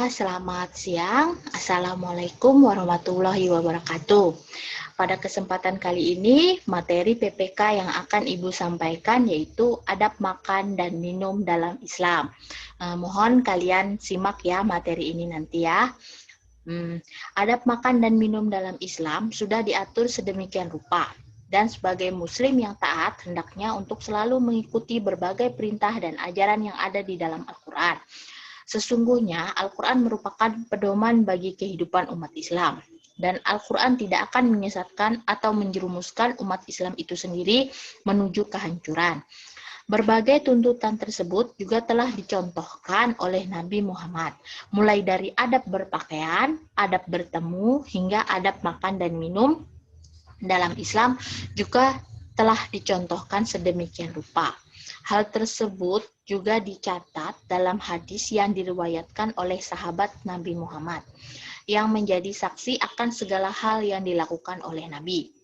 Selamat siang. Assalamualaikum warahmatullahi wabarakatuh. Pada kesempatan kali ini, materi PPK yang akan Ibu sampaikan yaitu adab makan dan minum dalam Islam. Mohon kalian simak ya materi ini nanti ya. Adab makan dan minum dalam Islam sudah diatur sedemikian rupa. Dan sebagai muslim yang taat, hendaknya untuk selalu mengikuti berbagai perintah dan ajaran yang ada di dalam Al-Quran. Sesungguhnya Al-Quran merupakan pedoman bagi kehidupan umat Islam. Dan Al-Quran tidak akan menyesatkan atau menjerumuskan umat Islam itu sendiri menuju kehancuran. Berbagai tuntutan tersebut juga telah dicontohkan oleh Nabi Muhammad, mulai dari adab berpakaian, adab bertemu, hingga adab makan dan minum dalam Islam juga telah dicontohkan sedemikian rupa. Hal tersebut juga dicatat dalam hadis yang diriwayatkan oleh sahabat Nabi Muhammad yang menjadi saksi akan segala hal yang dilakukan oleh Nabi.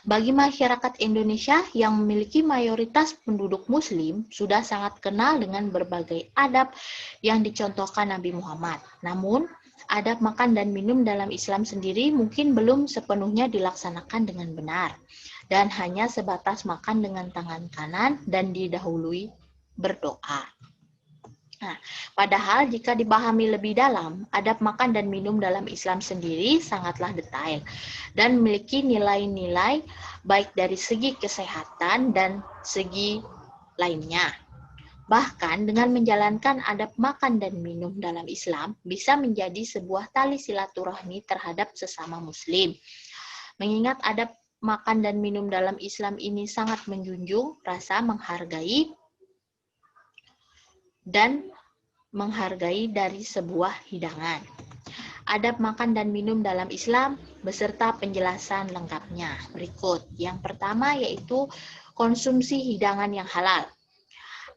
Bagi masyarakat Indonesia yang memiliki mayoritas penduduk muslim sudah sangat kenal dengan berbagai adab yang dicontohkan Nabi Muhammad. Namun, adab makan dan minum dalam Islam sendiri mungkin belum sepenuhnya dilaksanakan dengan benar dan hanya sebatas makan dengan tangan kanan dan didahului berdoa. Nah, padahal jika dipahami lebih dalam, adab makan dan minum dalam Islam sendiri sangatlah detail dan memiliki nilai-nilai baik dari segi kesehatan dan segi lainnya. Bahkan dengan menjalankan adab makan dan minum dalam Islam bisa menjadi sebuah tali silaturahmi terhadap sesama muslim. Mengingat adab makan dan minum dalam Islam ini sangat menjunjung rasa menghargai dari sebuah hidangan. Adab makan dan minum dalam Islam beserta penjelasan lengkapnya berikut. Yang pertama yaitu konsumsi hidangan yang halal.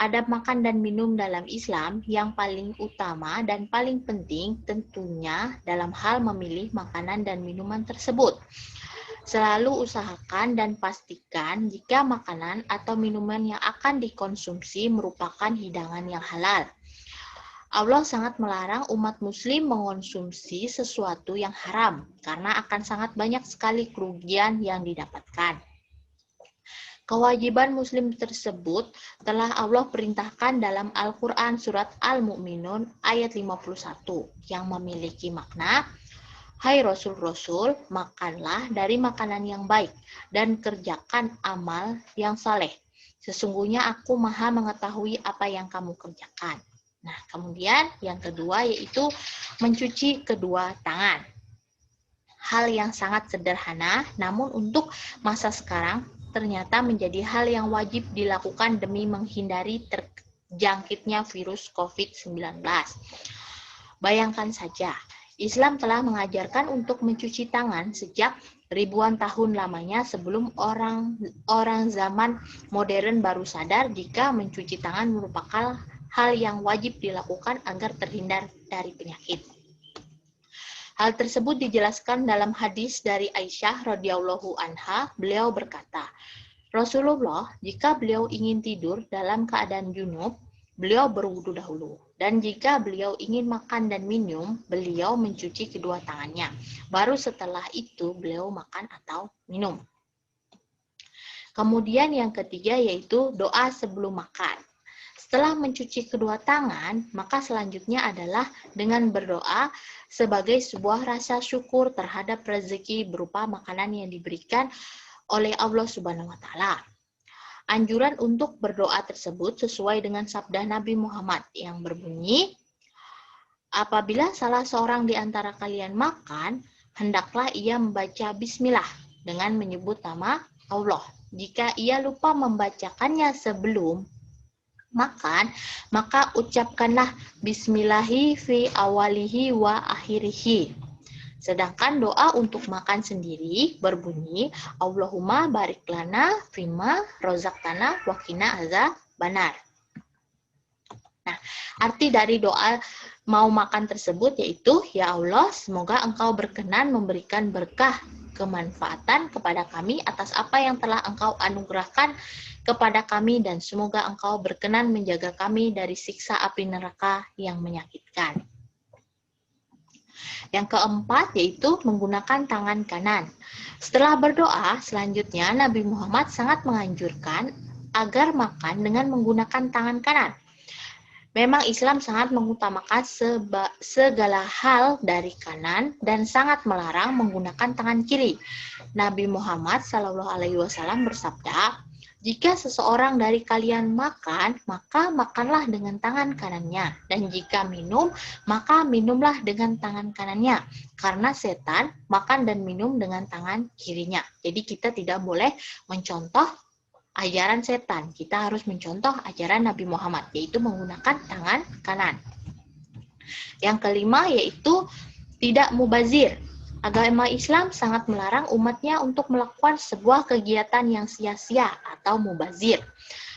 Adab makan dan minum dalam Islam yang paling utama dan paling penting tentunya dalam hal memilih makanan dan minuman tersebut. Selalu usahakan dan pastikan jika makanan atau minuman yang akan dikonsumsi merupakan hidangan yang halal. Allah sangat melarang umat muslim mengonsumsi sesuatu yang haram karena akan sangat banyak sekali kerugian yang didapatkan. Kewajiban muslim tersebut telah Allah perintahkan dalam Al-Quran surat Al-Mu'minun ayat 51 yang memiliki makna, hai Rasul-Rasul, makanlah dari makanan yang baik dan kerjakan amal yang saleh. Sesungguhnya aku maha mengetahui apa yang kamu kerjakan. Nah, kemudian yang kedua yaitu mencuci kedua tangan. Hal yang sangat sederhana, namun untuk masa sekarang ternyata menjadi hal yang wajib dilakukan demi menghindari terjangkitnya virus COVID-19. Bayangkan saja, Islam telah mengajarkan untuk mencuci tangan sejak ribuan tahun lamanya sebelum orang zaman modern baru sadar jika mencuci tangan merupakan hal yang wajib dilakukan agar terhindar dari penyakit. Hal tersebut dijelaskan dalam hadis dari Aisyah radhiyallahu anha. Beliau berkata, Rasulullah jika beliau ingin tidur dalam keadaan junub, beliau berwudu dahulu. Dan jika beliau ingin makan dan minum, beliau mencuci kedua tangannya. Baru setelah itu beliau makan atau minum. Kemudian yang ketiga yaitu doa sebelum makan. Setelah mencuci kedua tangan, maka selanjutnya adalah dengan berdoa sebagai sebuah rasa syukur terhadap rezeki berupa makanan yang diberikan oleh Allah Subhanahu wa Ta'ala. Anjuran untuk berdoa tersebut sesuai dengan sabda Nabi Muhammad yang berbunyi, apabila salah seorang di antara kalian makan, hendaklah ia membaca bismillah dengan menyebut nama Allah. Jika ia lupa membacakannya sebelum makan, maka ucapkanlah bismillahi fi awalihi wa akhirihi. Sedangkan doa untuk makan sendiri berbunyi, Allahumma barik lana fima rozaqtana wa qina azabannar. Nah, arti dari doa mau makan tersebut yaitu, ya Allah, semoga Engkau berkenan memberikan berkah kemanfaatan kepada kami atas apa yang telah Engkau anugerahkan kepada kami dan semoga Engkau berkenan menjaga kami dari siksa api neraka yang menyakitkan. Yang keempat yaitu menggunakan tangan kanan. Setelah berdoa, selanjutnya Nabi Muhammad sangat menganjurkan agar makan dengan menggunakan tangan kanan. Memang Islam sangat mengutamakan segala hal dari kanan dan sangat melarang menggunakan tangan kiri. Nabi Muhammad SAW bersabda, "Jika seseorang dari kalian makan, maka makanlah dengan tangan kanannya, dan jika minum, maka minumlah dengan tangan kanannya, karena setan makan dan minum dengan tangan kirinya." Jadi kita tidak boleh mencontoh ajaran setan, kita harus mencontoh ajaran Nabi Muhammad, yaitu menggunakan tangan kanan. Yang kelima yaitu tidak mubazir. Agama Islam sangat melarang umatnya untuk melakukan sebuah kegiatan yang sia-sia atau mubazir.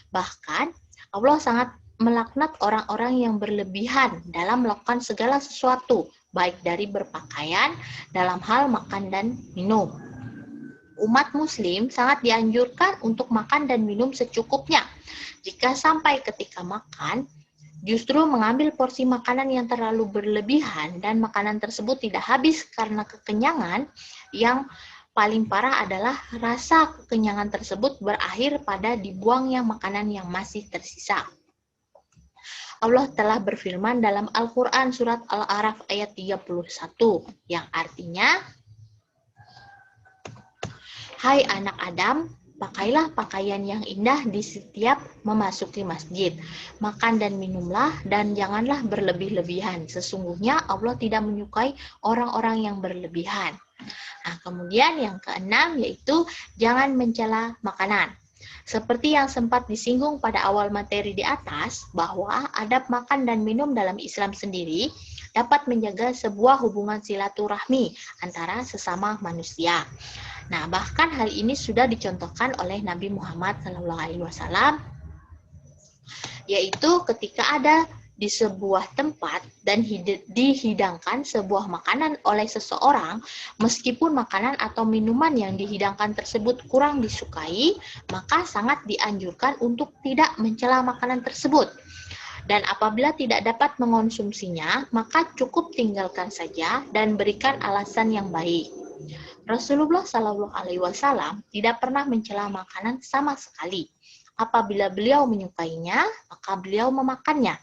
Bahkan Allah sangat melaknat orang-orang yang berlebihan dalam melakukan segala sesuatu, baik dari berpakaian, dalam hal makan dan minum. Umat muslim sangat dianjurkan untuk makan dan minum secukupnya. Jika sampai ketika makan, justru mengambil porsi makanan yang terlalu berlebihan dan makanan tersebut tidak habis karena kekenyangan, yang paling parah adalah rasa kekenyangan tersebut berakhir pada dibuangnya makanan yang masih tersisa. Allah telah berfirman dalam Al-Quran surat Al-A'raf ayat 31, yang artinya, "Hai anak Adam, pakailah pakaian yang indah di setiap memasuki masjid. Makan dan minumlah dan janganlah berlebih-lebihan. Sesungguhnya Allah tidak menyukai orang-orang yang berlebihan." Nah, kemudian yang keenam yaitu jangan mencela makanan. Seperti yang sempat disinggung pada awal materi di atas, bahwa adab makan dan minum dalam Islam sendiri dapat menjaga sebuah hubungan silaturahmi antara sesama manusia. Nah, bahkan hal ini sudah dicontohkan oleh Nabi Muhammad SAW, yaitu ketika ada di sebuah tempat dan dihidangkan sebuah makanan oleh seseorang, meskipun makanan atau minuman yang dihidangkan tersebut kurang disukai, maka sangat dianjurkan untuk tidak mencela makanan tersebut. Dan apabila tidak dapat mengonsumsinya, maka cukup tinggalkan saja dan berikan alasan yang baik. Rasulullah SAW tidak pernah mencela makanan sama sekali. Apabila beliau menyukainya, maka beliau memakannya.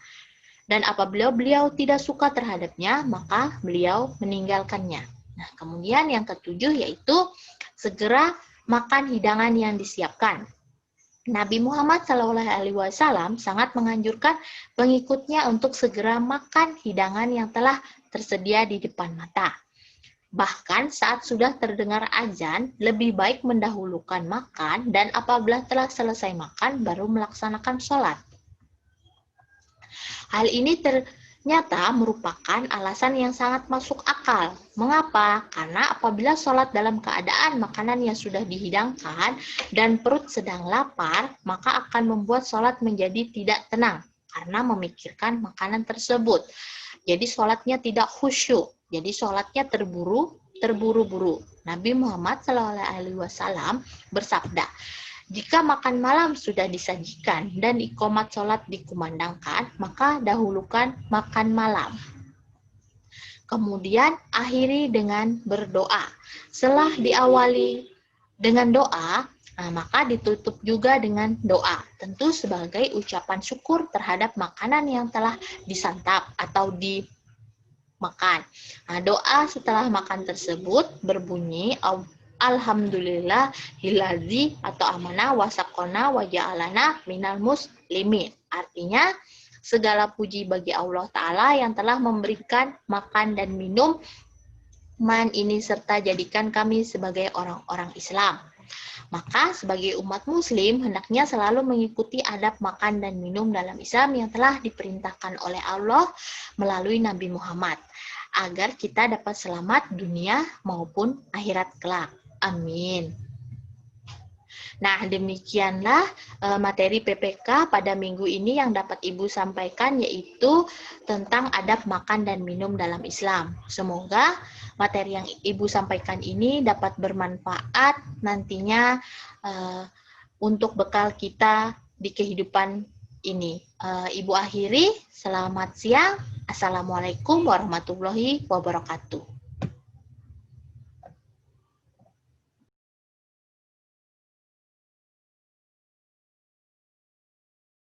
Dan apabila beliau tidak suka terhadapnya, maka beliau meninggalkannya. Nah, kemudian yang ketujuh yaitu segera makan hidangan yang disiapkan. Nabi Muhammad SAW sangat menganjurkan pengikutnya untuk segera makan hidangan yang telah tersedia di depan mata. Bahkan saat sudah terdengar azan, lebih baik mendahulukan makan dan apabila telah selesai makan, baru melaksanakan sholat. Hal ini ternyata merupakan alasan yang sangat masuk akal. Mengapa? Karena apabila sholat dalam keadaan makanan yang sudah dihidangkan dan perut sedang lapar, maka akan membuat sholat menjadi tidak tenang karena memikirkan makanan tersebut. Jadi sholatnya tidak khusyuk. Jadi sholatnya terburu-buru. Nabi Muhammad SAW bersabda, "Jika makan malam sudah disajikan dan iqomat sholat dikumandangkan, maka dahulukan makan malam. Kemudian akhiri dengan berdoa. Setelah diawali dengan doa, maka ditutup juga dengan doa. Tentu sebagai ucapan syukur terhadap makanan yang telah disantap atau dimakan. Doa setelah makan tersebut berbunyi, Alhamdulillah hiladzi atau amana wasakona waja'alana minal muslimin. Artinya, segala puji bagi Allah Ta'ala yang telah memberikan makan dan minum ini serta jadikan kami sebagai orang-orang Islam. Maka sebagai umat muslim hendaknya selalu mengikuti adab makan dan minum dalam Islam yang telah diperintahkan oleh Allah melalui Nabi Muhammad, agar kita dapat selamat dunia maupun akhirat kelak. Amin. Nah, demikianlah materi PPK pada minggu ini yang dapat Ibu sampaikan, yaitu tentang adab makan dan minum dalam Islam. Semoga materi yang Ibu sampaikan ini dapat bermanfaat nantinya untuk bekal kita di kehidupan ini. Ibu akhiri, selamat siang. Assalamualaikum warahmatullahi wabarakatuh.